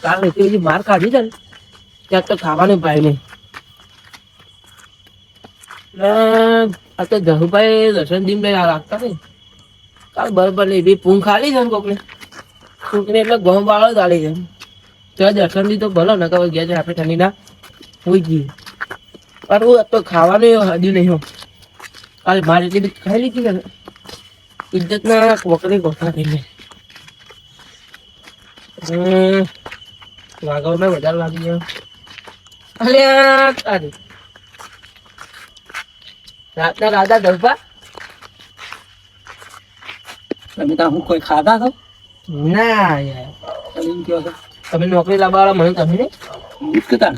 કાલે એટલી બધી માર કાઢી છે ને ત્યાં તો ખાવાનું ભાઈ નહીં. આ તો જહુભાઈ દર્શન દીમ રાખતા ને કાલ બરોબર નહીં બી પૂંખ ખાલી છે ને કોકને પૂંખને એટલે ઘઉં વાળો જ આલી છે. ત્યાં દર્શન દી તો ભલો ને કે ગયા છે આપણે ઠંડીના હોઈ જઈએ પણ હું તો ખાવાનું હજુ નહીં હો. કાલે મારે એટલી બધી ખાઈ લીધી ને ઇજ્જતના કોકરી ગોઠા થઈ જાય. વાગવને વધારે લાગી ગયો. અલ્યા રાતના રાધા ધરપા તમે ત્યાં હું કોઈ ખાધા છો? ના યાર તમે એમ કહો છો તમે નોકરી લાવવાવાળા મને તમે ને ઉચકતા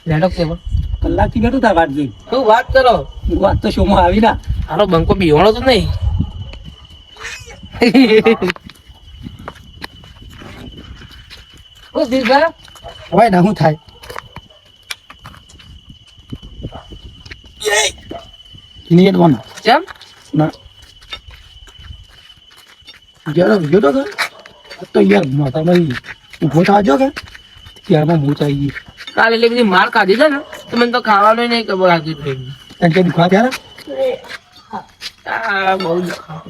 લેડો કેવો કલાકથી બેઠો તાર વાત જોઈ. શું વાત કરો? વાત તો શોમાં આવી ના. આનો બંકો બીવાણો તો નહીં. ઓ દીદા હોય ના શું થાય એની એડવાના કેમ ના જ્યારે જોતો કે તો યાર માતા ભાઈ ઉભો થાજો કે ત્યારમાં હું ચાલી ગઈ. કાલે એટલી બધી માર ખાધી છે ને તો મને તો ખાવાનું નહીં ખબર આવતી થઈ. એમ કે દુખા ત્યારે બહુ દુખા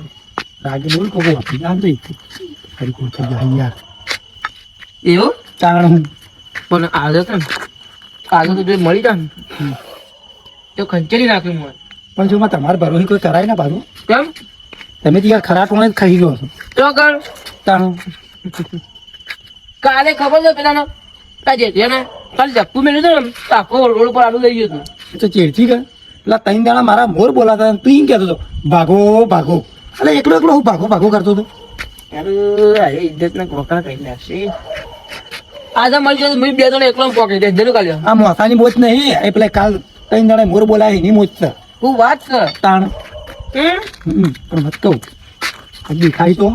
રાગે બોલ કોકો આપી આમ તો ફરી કોઈ થઈ જાય યાર એવું કારણ હું પણ આજે છે ને કાલે તો જો મળી જાય ને તો ખંચેરી નાખ્યું મને. પણ જો તમારે ભરોહી કોઈ કરાય ના પાછું કેમ તમે તો યાર ખરા ટોણે જ ખાઈ ગયો છો તો કર તાણ કાલે ખબર છે પેલા કાજે છે ને કાલે ચપ્પુ મેળ્યું હતું ને આખો રોડ પર આડું લઈ ગયું હતું. તો ચેડથી કે પેલા ત્રણ દાડા મારા મોર બોલાતા તું એમ કહેતો હતો ભાગો ભાગો એટલે એકલો એકલો હું ભાગો ભાગો કરતો હતો. અરે ઇજ્જત ના કોકરા કહી નાખશે. આજે મળી જાય મેં બે જણ એકલો પકડી દે જરૂર કાલે આ મોસાની મોચ નહીં એ પેલા કાલ ત્રણ દાડા મોર બોલાય એની મોચ છે હું વાત કર તાણ પણ મત કહું હજી ખાઈ તો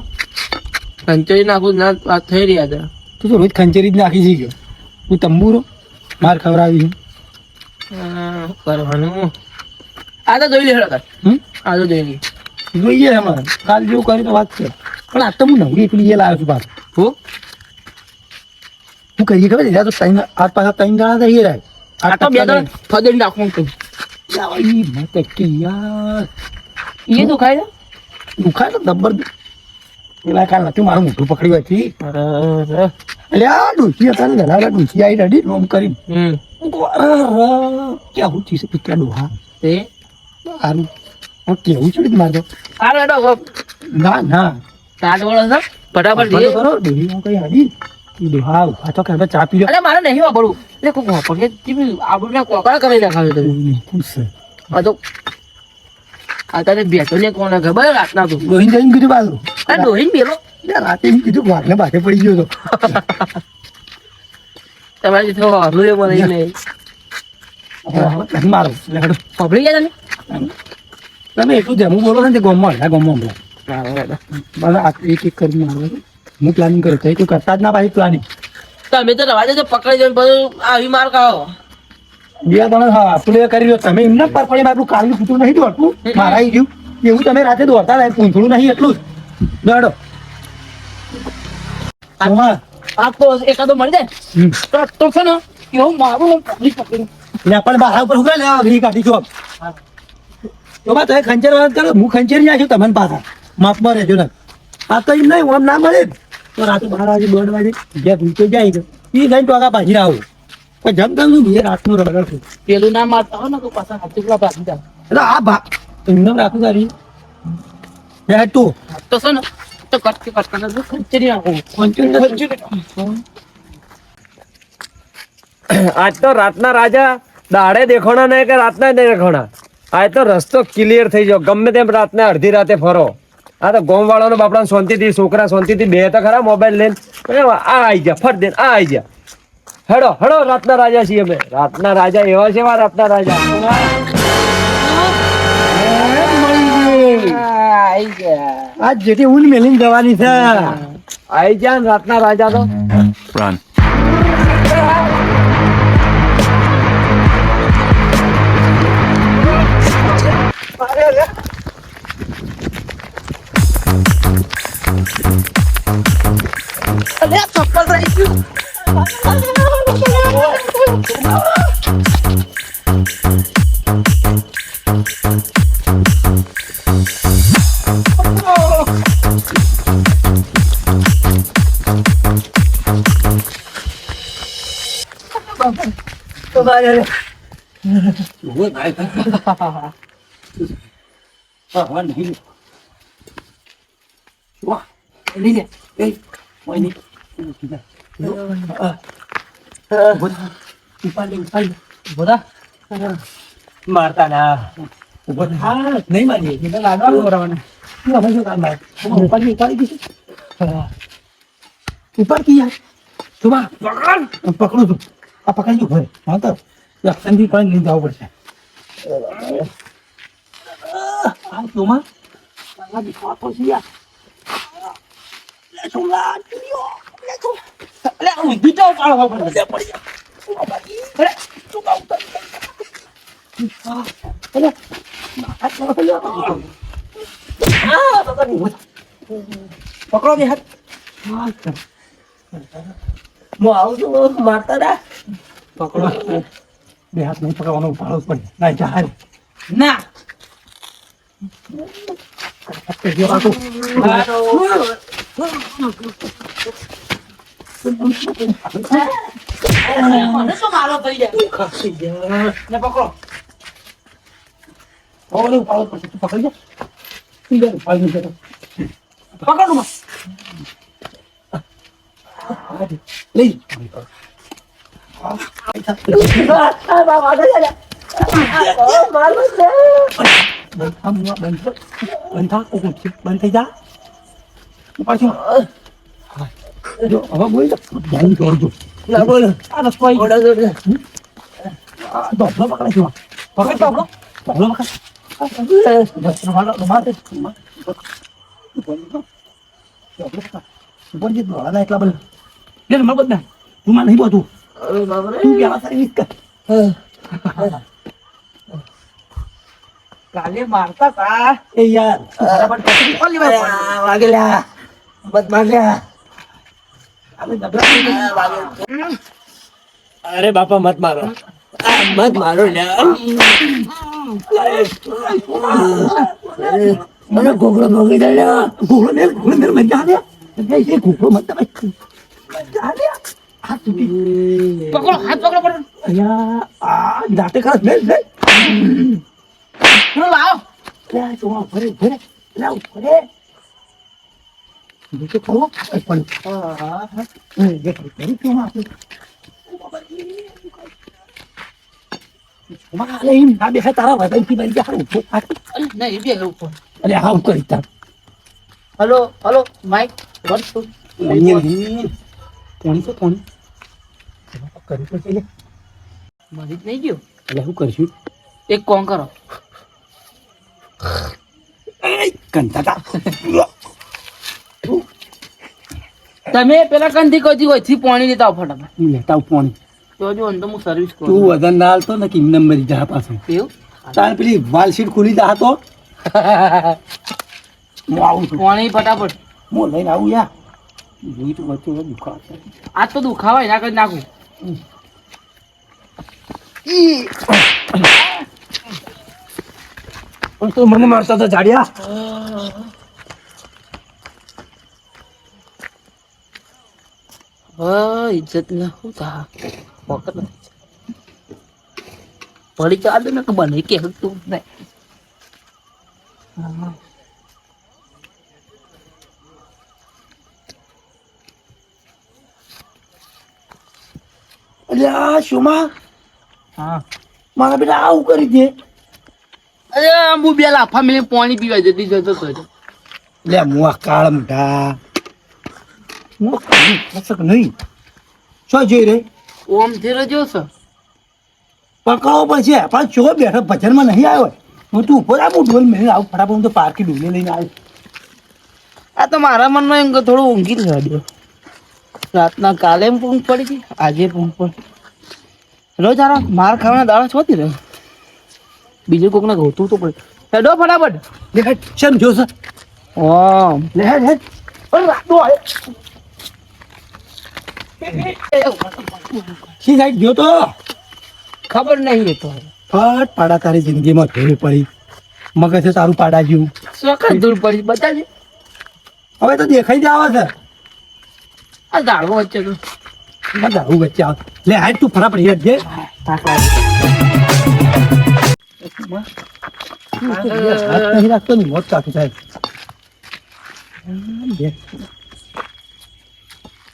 ખંચેરી નાખું ના વાત થઈ રહ્યા હતા. તું તો રોજ ખંચેરી જ નાખી શી ગયો હું તંબુરો માર ખવડાવી કરવાનું આ તો જોઈ લે હેડા આ તો જોઈ લે જોઈએ અમારે કાલ જેવું કરી તો વાત છે પણ આ તો હું નવરી પેલી એ લાવ્યો છું પાછું હું હું કહીએ ખબર છે તો ત્રણ આઠ પાછા ત્રણ દાડા તો એ રાય આ તો બે જણ ફદડી નાખું તું મત કે યાર એ તો ખાય દુખાય તો દબ્બર પેલા કાલ નથી મારું મોઢું પકડ્યું હતી એટલે આ ડૂસી હતા ને ઘણા ડૂસી આવી રડી રોમ કરી ક્યાં હું ચીસે ક્યાં ડોહા એ સારું હું કેવું છું મારતો આ રેડો ના ના તાજ વાળો છે ફટાફટ કરો ડોહી હું કઈ હાડી ડોહા ઉભા તો કે ચા પી લો અરે મારે નહીં વાપરવું એટલે કોઈ વાપરીએ આપણે કોકરા કરી નાખાવે તમે આ તો આ તારે બેઠો ને કોને ખબર રાતના તો ડોહી જઈને કીધું બાજુ આ ડોહીને બેલો રાતે એમ કીધું વાઘને બાકે પડી ગયો તો તમારે તો હરું મને નહીં મારો લેડો પકડી ગયા તમે એટલું જેમું બોલો ને તે ગોમમાં હલ્યા ગોમમાં બોલો તમે આ એક એક કરી મારો હું પ્લાનિંગ કરું તો કોઈ કરતા જ ના પાછી પ્લાનિંગ તમે તો રવા દેજો પકડી જાય બધું આવી માર ખાઓ બે તમે હા પેલું કરી લો તમે એમને પર પડે આપણું કાલનું પૂછવું નહીં દોડતું મારા આવી ગયું એવું તમે રાતે દોડતા રહે પૂંછડું નહીં એટલું જ દોડો આ તો એકાદો મળી જાય તો છે ને એવું મારું પકડી પકડી લે પણ બહાર ઉપર ઉભા લેવા ઘી કાઢી છો તો બા તમે ખંચેર વાત કરો હું ખંચેરી નાખ્યું તમને પાછા માપમાં રહેજો ને આ તો એમ નહીં ઓમ ના મળે તો રાતે 12 વાગે 2 વાગે જ્યાં ભૂલતો જાય એ જઈને ટોકા પાછી આવું પણ જમ તમને બે રાતનું રગડ છું પેલું ના મારતા હોય ને તો પાછા હાથીકલા ભાગી જાય એટલે આ ભા એમને રાખું તારી તું તો છે ને તો કટકે ખંચેરી નાખું આજ તો રાતના રાજા દાડે દેખાણા નહીં કે રાતના નહીં દેખાણા આજ તો રસ્તો ક્લિયર થઈ ગયો ગમે તેમ રાતના અડધી રાતે ફરો આ તો ગોમ વાળાનો બાપડા શાંતિથી છોકરા શાંતિથી બે તો ખરા મોબાઈલ લઈને આ આવી જા ફટ દે આ આવી જા હેડો હેડો રાતના રાજા છીએ અમે રાતના રાજા એવા છે રાતના રાજા આજ જેટી ઊન મેલીને જવાની છે આવી જા ને રાતના રાજા તો Run. ચપ્પલ રહી ગયું મારતા ના ઉભો થા નહીં મારી લાડવા બરાબર ઉપર કી યાર સુમા પકડું છું આ પકડજો ભાઈ હા તો સંધી પણ લઈ જવું પડશે આ સુમા આ દીકરા તો છે યાર લે સુમા લે હું બીજો કાળો પડશે પડી અરે સુમા ઉતર પકડો બે હાથ હું આવું છું મારતા ના પકડો બે હાથ નહીં પકડવાનો ઉપાડો પડે ના જાય ના પકડો ઓલે ઉપાડો પડશે તું પકડી જા તું ઉપાડી જતો પકડો બસ લઈ બંધ થઈ જા પાછું જો હવે બોલ ધ્યાન કરજો ના બોલ આ રસ્તો પકડાય છે પકડ એટલા બધા તું માં નહીં બોતું તું કેવા સારી કાલે મારતા તા એ યાર વાગેલા બદ માર્યા અરે બાપા મત મારો મત મારો મને ઘોઘરો ભોગી દે ઘોઘરો ને મજા આવે એ ઘોઘરો મત પકડો હાથ પકડો પડે અહીંયા આ દાંતે ખાસ બે લાવ લે તો ભરે ભરે લાવ ભરે બીજો ખાવો પણ હા જે કરી કેમ આપે મારે એમ ના બેસે તારા વધારથી બની જાય નહીં બે ઉપર અરે હા કરી તા hello hello mike one two કોણી તો કોણી કરી તો છે મરી જ નહીં ગયો એટલે શું કરશું એક કોણ કરો કંટાતા તમે પેલા કંથી કોઈ હોયથી પાણી લેતા આવો ફટાફટ લેતા આવું પાણી તો જો અંદર હું સર્વિસ કરું તું વધારે ના હાલતો ને કિમ નંબરી જા પાછો એવું તાર પેલી વાલ સીટ ખુલી જા તો હું આવું છું પાણી ફટાફટ હું લઈને આવું યાર જોઈ તો વચ્ચે દુખાવ છે આ તો દુખાવાય ના કરી નાખું પણ તું મને મારતા તો જાડ્યા ઇજ્જત ના હું તા વખત પડી ચાલે ને કે બને કે તું નહીં અલ્યા શુમા હા મારા બેટા આવું કરી દે અરે હું બે લાફા મેં પાણી પીવા જતી જતો હતો લે મુઆ કાળ મોઢા હું કસક નહીં શું જોઈ રે ઓમ ધીરે જો સર પકડવો પડશે પણ ચો બેઠો ભજનમાં નહીં આવ્યો હું તું ઉપર આવું ઢોલ મેં આવું ફટાફટ હું તો પાર્કી ડૂલે લઈને આવ્યો આ તો મારા મનમાં એમ કે થોડું ઊંઘી જ રહ્યો રાતના કાલે એમ ઊંઘ પડી ગઈ આજે ઊંઘ પડી રોજ આરા માર ખાવાના દાડા છોતી રહ્યો બીજું કોકને ગોતું તો પડે હેડો ફટાફટ લે શેમ જો સર ઓમ લે લે પણ રાતો આવે શી સાઈડ ગયો તો ખબર નહીં એ તો ફટ પાડા તારી જિંદગીમાં ધૂળ પડી મગજ છે તારું પાડા જેવું ચોક્કસ દૂર પડી બતાજે હવે તો દેખાઈ જ આવે છે આ ઝાડવો વચ્ચે તો આ દારૂ વચ્ચે આવે લે હાઈટ તું ફરા પડી જે હાથ નહીં રાખતો ને મોત કાઢું સાહેબ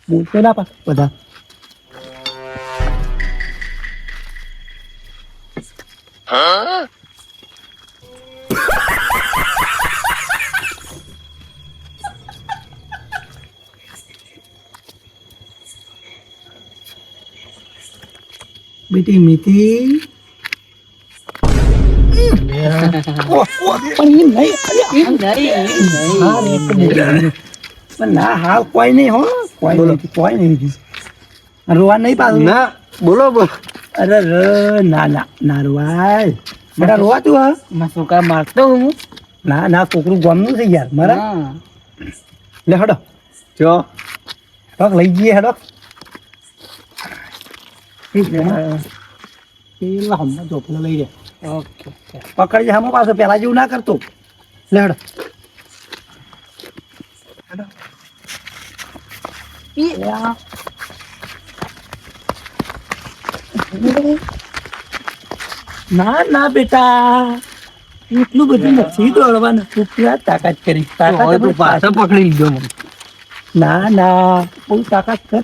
બોલતો ના પાછ બધા બેટી મીતી પણ એમ નહીં પણ ના હાલ કોઈ નહીં હો કોઈ નહીં રોવા નહીં પાછું ના બોલો બોલો અરે ના ના ના રોવાય બેટા રોવા તું હા માં છોકરા મારતો હું ના ના છોકરું ગામનું છે યાર મારા હા. લે હડો જો હક લઈ જઈએ હેડો પેલા હમણાં ચોપડો લઈ રે ઓકે પકડજે હમણાં પાછો પેલા જેવું ના કરતો લે હડો ના ના બેટા એટલું બધું નથી દોડવાનું તું ક્યાં તાકાત કરી તાકાત પાછો પકડી લીધો મને ના ના બહુ તાકાત કર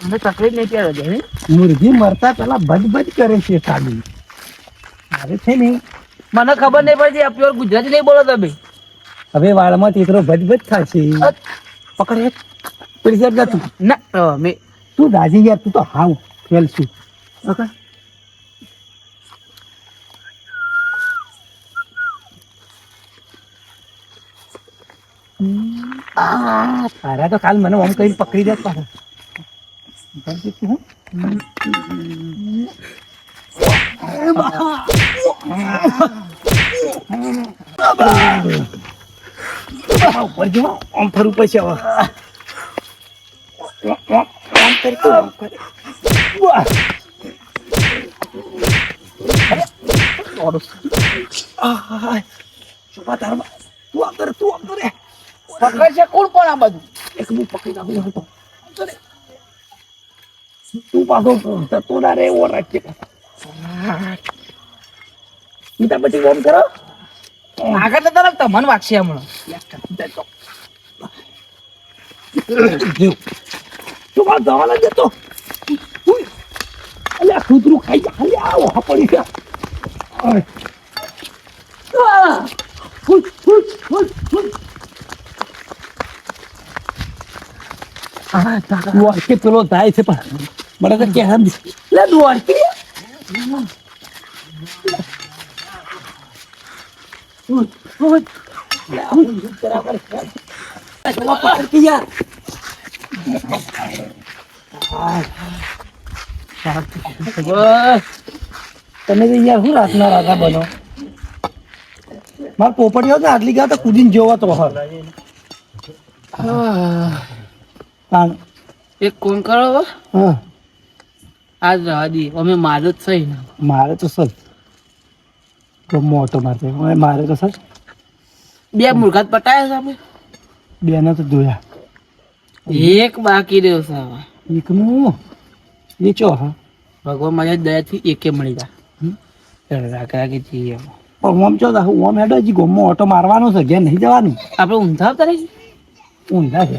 મને તકલીફ નહીં ત્યારે છે ને મુરગી મરતા પેલા ભજ કરે છે સાડી મારે છે ને મને ખબર નહીં પડતી આ પ્યોર ગુજરાતી નહીં બોલો તમે હવે વાળમાં તીતરો ભજ થશે પકડ એક પૈસા જ તું ના મેં તું રાજી યાર તું તો હાવ ફેલ છું પકડ તારા તો કાલ મને આમ કઈ પકડી દે પાછા ઉપર જો આમ ફરું પછી આમ કરતું આમ કરે તું આમ કરે પકડશે કોણ પણ આ બધું એક મિનિટ પકડી નાખું હતો તું પાછો જતો ના રે એવો રાખજે મીઠા પછી ફોન કરો આગળ તો તરફ તમને વાગશે હમણાં તું બાદ દવા ના દેતો અલ્યા કૂતરું ખાઈ જા ખાલી આવો પડી ગયા કે પેલો થાય છે પણ મને તો કે હમ લે દોડકી તમે તો યાર શું રાતના રાતા બનો મારે પોપટીઓ તો આટલી ગયા તો કુદીને જોવો તો એક કોણ કરો હવે? હા આજ રવા દી અમે મારો જ સહી ના મારે તો સર મોટો મારતો મારે તો સર બે મુરઘાત પટાયા છે આપણે બેને તો જોયા એક બાકી રહ્યો છે હવે એકનું એ ચો હા ભગવાન મારી દયાથી એકે મળી જાય રાખા કે છીએ પણ ઓમ ચો ઓમ હેડો હજી ગોમમાં ઓટો મારવાનો છે ઘેર નહીં જવાનું આપણે ઊંધા આવતા રહી ઊંધા છે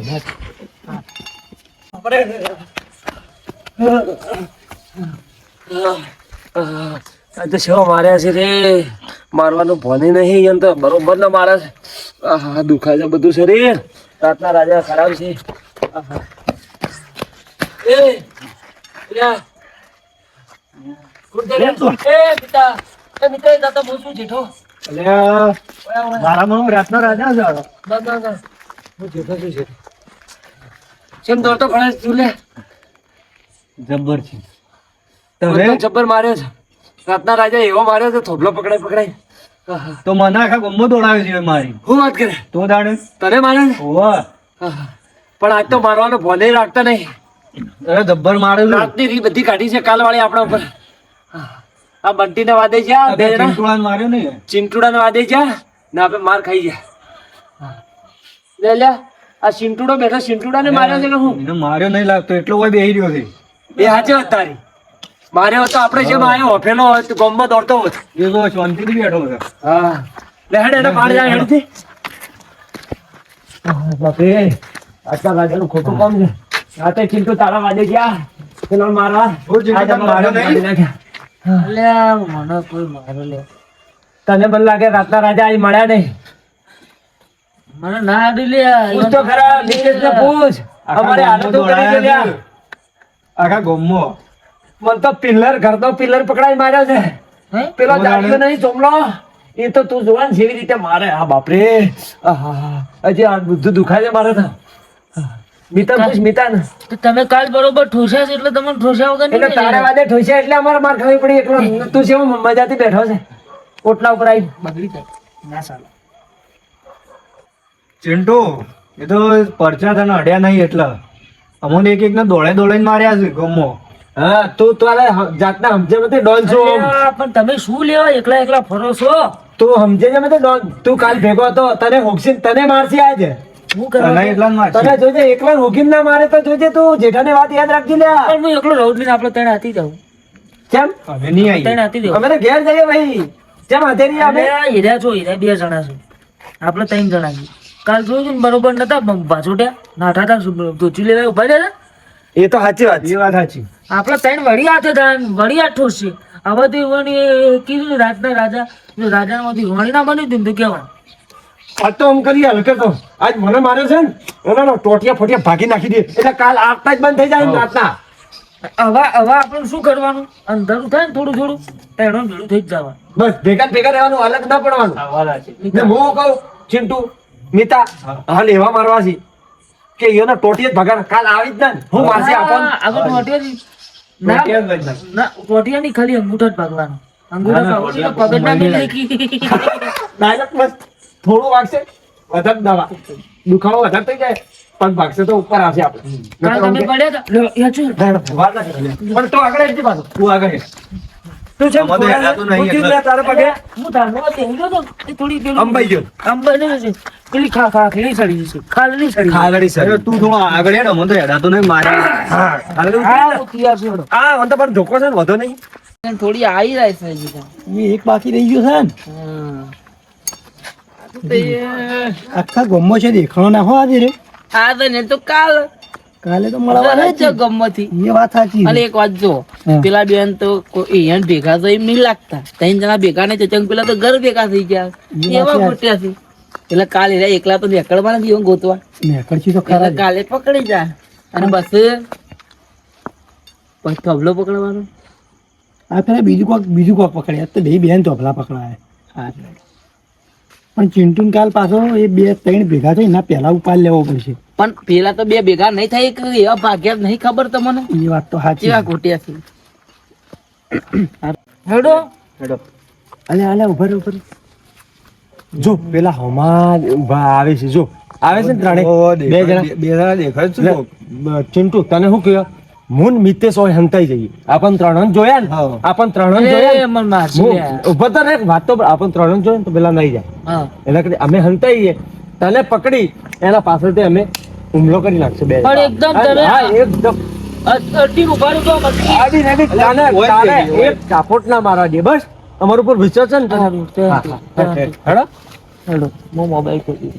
તો શું માર્યા છે રે મારવાનું ભોની નહીં એમ તો બરોબર ના મારે છે આહા દુખાય છે બધું શરીર રાતના રાજા ખરાબ છે આહા. એ લ્યા. પિતા એ મિત્ર દાતા બહુ શું જેઠો મારામાં રાતના રાજા છે હું જેઠો છું છે કેમ દોડતો ઘણા ઝૂલે જબ્બર છે મને તો જબ્બર માર્યો છે રાતના રાજા એવો માર્યો છે થોભલો પકડાય આહા. તો મને આખા ગમો દોડાવે છે મારી હું વાત કરે તો દાડે તને મારે છે? ઓવા આહા. પણ આજ તો મારવાનો ભોલે રાખતા નહીં. અરે જબ્બર મારેલું. રાતની રી બધી કાઢી છે કાલ વાળી આપણા ઉપર. આ બંટીને વાદે છે આ બે જણા. ચિંટુડાને માર્યો ને. ચિંટુડાને વાદે છે ને આપણે માર ખાઈ ગયા. લે લે આ ચિંટુડો બેઠો ચિંટુડાને માર્યો છે કે હું? એને માર્યો નહીં લાગતો એટલો હોય બેહી રહ્યો છે. એ સાચી વાત તારી. માર્યો તો આપણે જેમ આયો હોફેલો હોય તો ગામમાં દોડતો હોત. એ તો શાંતિથી બેઠો છે. હા લે હેડ એને પાડ જાય હેડથી. બાપરે આટલા વાગ્યાનું ખોટું કામ છે. રાતે ચિંટુ તારા વાદે ગયા પેલો મારવા. આજે માર્યો નહીં. અલ્યા મને કોઈ મારો લે તને પણ લાગે રાતના રાજા અહીં મળ્યા નહીં. મને ના આડી લે પૂછ તો ખરા નિકેશને પૂછ. અમારે હાલતો કરી છે લ્યા. આખા ગામમાં. મને તો પિલ્લર ઘરનો પિલ્લર પકડાઈ માર્યો છે. હે? પેલો જાડ્યો નહીં ચોમલો એ તો તું જોવા ને જેવી રીતે મારે. હા બાપરે હજી આ બધું દુખાય છે મારે તો. મિતા પૂછ મિતાને. તો તમે કાલ બરોબર ઠોસ્યા છે એટલે તમને ઠોસ્યા વગર એટલે તારે વાદે ઠોસ્યા એટલે અમારે માર ખાવી પડી એકલો. તું છે મજાથી બેઠો છે ઓટલા ઉપર આવી બગડી જાય ના સાલા ચિંટુ એ તો પરચા તને અડ્યા નહીં એટલે અમને એક ને દોડે દોડીને માર્યા છે ગામમાં. હા તું તારે જાતના સમજે નથી ડોન છો. અલ્યા, પણ તમે શું લેવા એકલા એકલા ફરો છો તું સમજે છે નથી ડોન. તું કાલ ભેગો હતો તને હોગસીન તને મારશે આજે. શું કરવા તને એટલા જ મારશે. તને જોજે એકલા હોગીન ના મારે તો જોજે તું જેઠાની વાત યાદ રાખજે લ્યા. પણ હું એકલો રોડ લઈને આપણે ત્રણ હાથી જાઉં કેમ હવે નહીં આવી. ત્રણ હાથી જાઉં અમે તો ઘેર જઈએ ભાઈ. કેમ હાથે નહીં આવે? હીરા છો હીરા બે જણા છે આપણે ત્રણ જણા છીએ કાલ જોયું ને બરોબર નતા પાછોટ્યા નાઠા હતા ધોચી લેવા ઉભા રહ્યા એ તો સાચી વાત એ વાત સાચી. આપણે ત્રણ વળી હાથે થાય વળી હાથ ઠોસશે હવે તો વણી કીધું ને રાતના રાજા જો રાજામાંથી વણી ના બની દીધું તો કેવા આજ તો આમ કરી હલકે તો આજ મને માર્યો છે ને એનો ટોટિયા ફોટિયા ભાગી નાખી દે એટલે કાલ આવતા જ બંધ થઈ જાય ને રાતના. હવે આપણે શું કરવાનું અંધારું થાય ને થોડું થોડું તેડો ભેડું થઈ જ જવાનું બસ ભેગા ને ભેગા રહેવાનું અલગ ના પડવાનું. ને હું કહું ચિંટુ મિતા હાલ એવા મારવા છે કે એનો ટોટિયા જ ભાગા કાલ આવી જ ના ને. હું મારશે આપણ આગળ ટોટિયા ટોટિયા જ બંધ થાય. ના ટોટિયા નહીં ખાલી અંગૂઠા જ ભાગવાનો અંગૂઠા ભાગવાનો તો પગજ ના મિલે ડાયરેક્ટ બસ થોડું વાગશે વધારે દવા દુખાવો વધારે થઈ જાય પગ ભાગશે તો ઉપર આવશે આપણે. કાલ તમે પડ્યા હતા લો, યા છું. વાત ના કરી. પણ તો આગળ જ પાછો તું આગળ હે. તું છે અમારે હેરાતું નહીં ઊંચી જ એટલે. લે તારા પગે હું ધાનમાં બેહી ગયો તો એ થોડી પેલી અંબાઈ ગયો. અંબાઈ છે પેલી ખાખરી સડી છે ખાલની સડી અરે તું થોડો આગળ હેડ અમને તો હેડાતું નહીં મારે. હા હા હું તૈયાર છું હેડો. આ મને તો પણ ધોકો છે ને વધો નહીં. થોડી આવી જાય છે હજી તો. એ એક બાકી રહી ગયો છે ને આખા ગામમાં છે દેખાણો નાખો આજે રે. આ તો ને તો કાલ કાલે તો મળવાના જ છે. ગમતી એ વાત સાચી. અને એક વાત જો હા. પેલા બેન તો અહીંયા ભેગા તો એમ નહીં લાગતા ત્રણ જણા ભેગા નહીં ચચંગ પેલા તો ઘર ભેગા થઈ ગયા એવા ગોટ્યા છે એટલે કાલે રહ્યા એકલા તો નીકળવા નથી એવું ગોતવા નેકળશી તો એટલે ખરા જ. કાલે પકડી જા અને બસ પછી તબલો પકડવાનો આ પેલા બીજું કોક પકડ્યા તો બે બેન તોફલા પકડાય. હા. પણ ચિંટુ કાલ પાછો એ બે ત્રણ ભેગા થઈ એના પહેલા ઉપાડ લેવો પડશે. પણ પેલા તો બે ભેગા નહીં થાય કે એવા ભાગ્યા જ નહીં ખબર તમને એ વાત તો સાચી. કેવા ગોટ્યા છે હેડો અલે અલે ઉભા રહો, ઉભા રહો. જો પેલા હમા ઉભા આવે છે જો આવે છે ને ત્રણે બે જણા દેખાય છે. લે, ચિંટુ તને શું કહ્યું મુન મિતેશ હોય હંતાઈ જઈએ આપણ ત્રણ જોયા ને હા. આપણ ત્રણ જોયા ને? મન મારશે હું લ્યા. ઉભા તો રે વાત તો આપણ ત્રણ જોયા ને તો પેલા નહીં જાય હા એના કરતા અમે હંતાઈએ તને પકડી એના પાછળથી અમે હુમલો કરી નાખશું બે પણ એકદમ તને- હા એકદમ અડધી ઉભા રહો તો પછી. આડી નાડી તાને તારે એક કાપોટ ના મારવા દે બસ અમારું ઉપર વિશ્વાસ છે ને તને? સારું, તે હા, સારું. હા, હેડો. હેડો હું મોબાઈલ ખોલી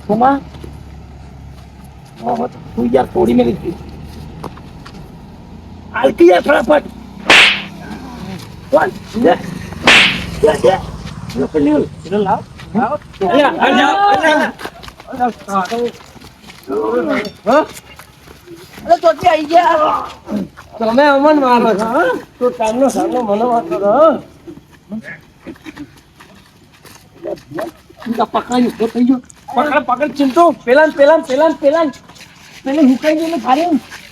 Toma. તું યાર તોડી મેલી હતી. હાલકી યાર ફટાફટ. કોણ? લે. લો પેલી. પેલો લાવ. લાવ. અરે તો આવી ગયા તમે અમન મારો છો હા? તો સામનો મને વાત કરો હા? પકડાયું ઉભો થઈ ગયો પકડ ચિંટુ પેલા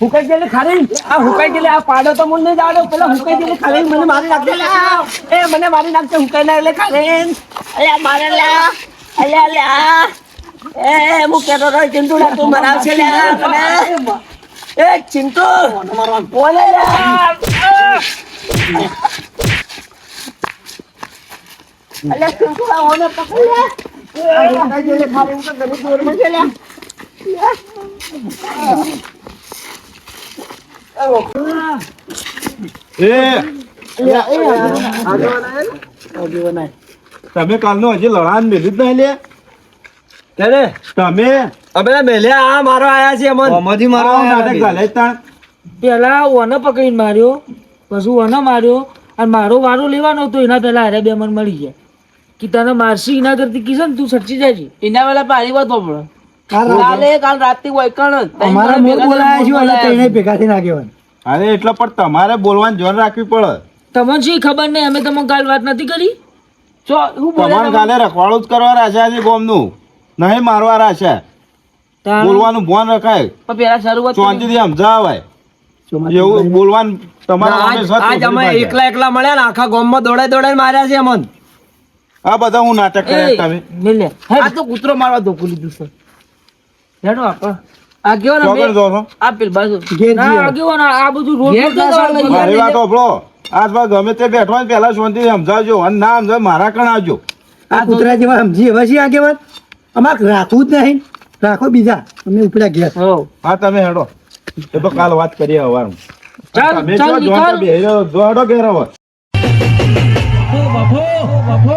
હુકાઈ ગયેલી ખારી આ હુકાઈ ગયેલી આ પાડો તો મને નહીં જાડો પેલા હુકાઈ ગયેલી ખારી મને મારી નાખજે લે. એ મને મારી નાખજે હુકાઈ ના એટલે ખારી અલ્યા મારે લ્યા અલ્યા લ્યા એ હું કેતો રહ્યો ચિંટુ લા તું મરાવશે લ્યા મને એ ચિંટુ બોલે લ્યા અલ્યા ચિંટુ લા ઓને પકડ લ્યા હુકાઈ ગયેલી ખારી તો ઘણી દૂરમાં છે લ્યા તમે કાલનો હજી લડાન મેલી જ નહીં લે કેને તમે અબે મેલ્યા આ મારો આયા છે અમન અમજી મારો નાટક ગાલે તાણ પેલા ઓને પકડીને માર્યો પછી ઓને માર્યો અને મારો વારો લેવાનો હતો એના પહેલા હારે બે મન મળી ગયા કે તને મારસી એના કરતી કિશન તું સચ્ચી જાય એના વેલા પાણી વાત બોલો કાલ કાલ રાતે વૈકણ અમારા મોર બોલાયા છે એટલે ત્રણેય ભેગા થઈને આગેવાન અરે એટલે પણ તમારે બોલવાની જોન રાખવી પડે તમને શી ખબર નહીં અમે તમને કાલ વાત નથી કરી ચો હું તમારે કાલે રખવાડું જ કરવા રાખ્યા છે ગોમનું નહીં મારવા રાખ્યા તાણ બોલવાનું ભોન રખાય પણ પેલા શરૂઆત શાંતિથી સમજાવાય એવું બોલવાનું તમારા સામે સત્ય આજ અમે ઉભરી જાય. એકલા મળ્યા ને આખા ગામમાં દોડાઈ માર્યા છે અમન આ બધા હું નાટક કર્યા તમે મિલે આ તો કૂતરો મારવા ધોકું લીધું છે હેડો આપણ આ ગયો ને ચોકડ જો છો આ પેલ બાજુ ઘેર ના જીઓ. આગેવાન આ બધું રોડ ઘેર પર ઘસાડ લઈ મારી વાત ઓભળો આજ બાદ ગમે તે બેઠો હોય ને પહેલા શાંતિથી સમજાવજો અને ના સમજાવ મારા કણ આવજો આ કૂતરા જેવા સમજી હવે છે આગેવાન અમારે રાખવું જ નહીં રાખો બીજા અમે ઉપડ્યા ઘેર હો હા તમે હેડો એ તો કાલ વાત કરીએ હવારમાં ચાલ તમે ચાલ જો નિકાલ જોન તો બેહી રહ્યો, જો હેડો ઘેર હવે. બાપો